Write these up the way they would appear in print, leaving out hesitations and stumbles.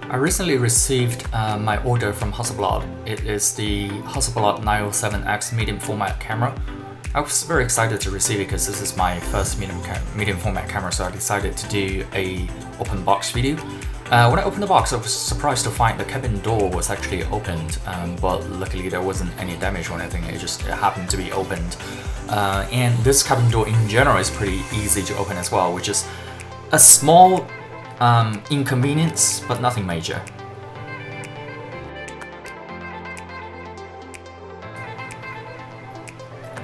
I recently received my order from Hasselblad. It is the Hasselblad 907X medium format camera. I was very excited to receive it because this is my first medium format camera, so I decided to do a open box video. When I opened the box, I was surprised to find the cabin door was actually opened, but luckily there wasn't any damage or anything. It happened to be opened. And this cabin door in general is pretty easy to open as well, which is a small inconvenience, but nothing major.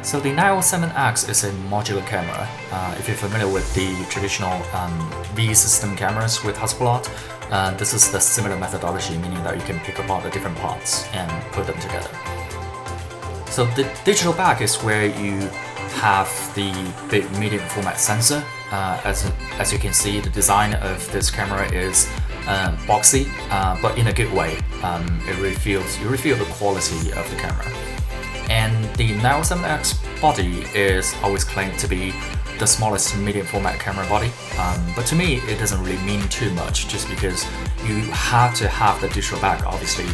So the 907X is a modular camera. If you're familiar with the traditional V system cameras with Hasselblad, this is the similar methodology, meaning that you can pick apart the different parts and put them together. So the digital back is where you have the big medium format sensor. As you can see, the design of this camera is boxy, but in a good way. You really feel the quality of the camera. And the 907X body is always claimed to be the smallest medium format camera body, but to me it doesn't really mean too much, just because you have to have the digital back obviously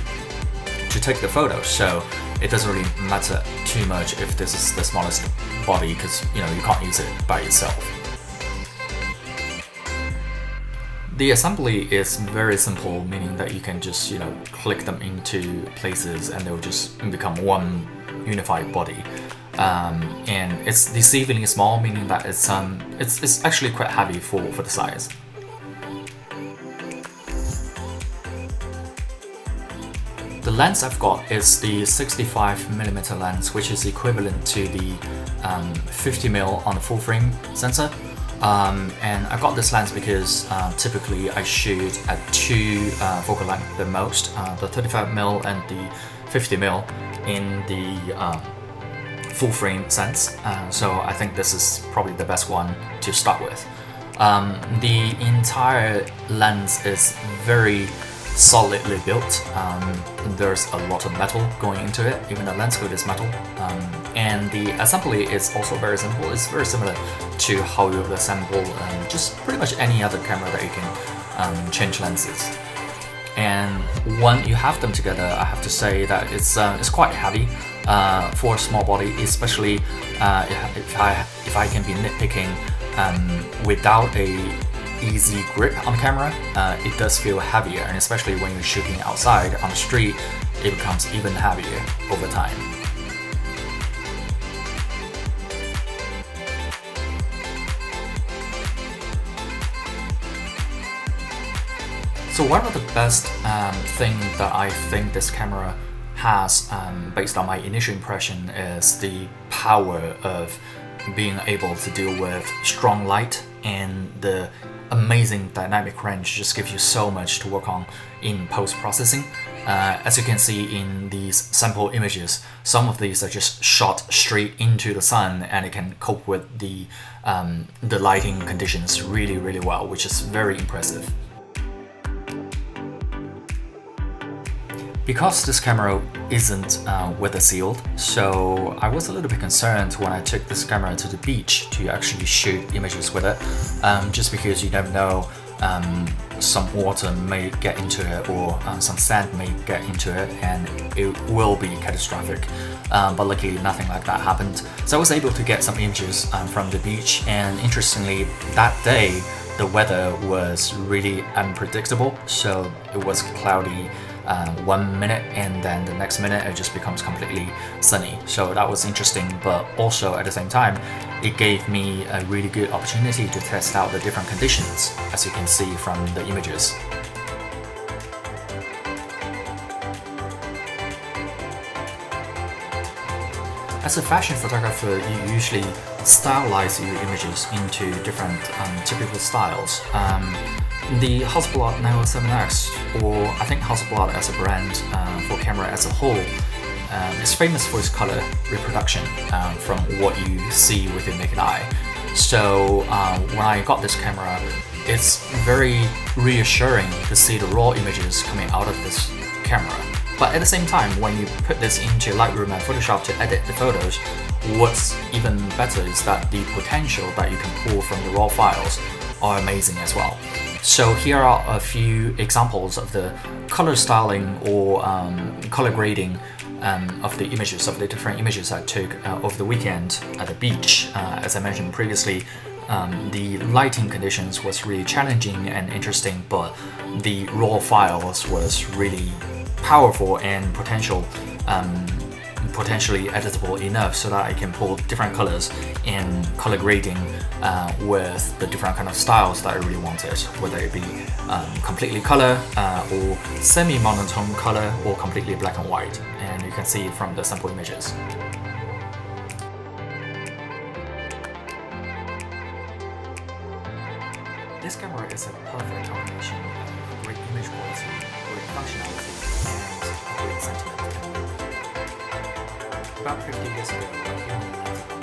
to take the photos, so it doesn't really matter too much if this is the smallest body, because you can't use it by itself. The assembly is very simple, meaning that you can just click them into places and they'll just become one unified body. And it's deceivingly small, meaning that it's actually quite heavy for the size. The lens I've got is the 65mm lens, which is equivalent to the 50mm on the full frame sensor. And I got this lens because typically I shoot at two focal length the most, the 35mm and the 50mm in the full frame sense. So I think this is probably the best one to start with. The entire lens is very solidly built. There's a lot of metal going into it, even the lens hood is metal. And the assembly is also very simple. It's very similar to how you would assemble just pretty much any other camera that you can change lenses. And when you have them together, I have to say that it's quite heavy for a small body, especially if I can be nitpicking without a easy grip on the camera, it does feel heavier, and especially when you're shooting outside on the street, it becomes even heavier over time. So one of the best thing that I think this camera has, based on my initial impression, is the power of being able to deal with strong light, and the amazing dynamic range just gives you so much to work on in post-processing. As you can see in these sample images, some of these are just shot straight into the sun, and it can cope with the lighting conditions really well, which is very impressive. Because this camera isn't weather sealed, so I was a little bit concerned when I took this camera to the beach to actually shoot images with it, just because you never know, some water may get into it, or some sand may get into it, and it will be catastrophic. But luckily nothing like that happened. So I was able to get some images from the beach, and interestingly that day the weather was really unpredictable, so it was cloudy 1 minute, and then the next minute it just becomes completely sunny. So that was interesting, but also at the same time it gave me a really good opportunity to test out the different conditions, as you can see from the images. As a fashion photographer, you usually stylize your images into different typical styles. The Hasselblad 907X, or I think Hasselblad as a brand for camera as a whole, is famous for its color reproduction from what you see with your naked eye. So when I got this camera, it's very reassuring to see the raw images coming out of this camera. But at the same time, when you put this into Lightroom and Photoshop to edit the photos, what's even better is that the potential that you can pull from the raw files are amazing as well. So here are a few examples of the color styling or color grading of the images, of the different images I took over the weekend at the beach. As I mentioned previously, the lighting conditions was really challenging and interesting, but the raw files was really powerful and potentially editable enough so that I can pull different colors and color grading with the different kind of styles that I really wanted, whether it be completely color or semi-monotone color or completely black and white. And you can see from the sample images. This camera is a perfect combination of great image quality, great functionality, and great sentiment. About 50 years ago, I came in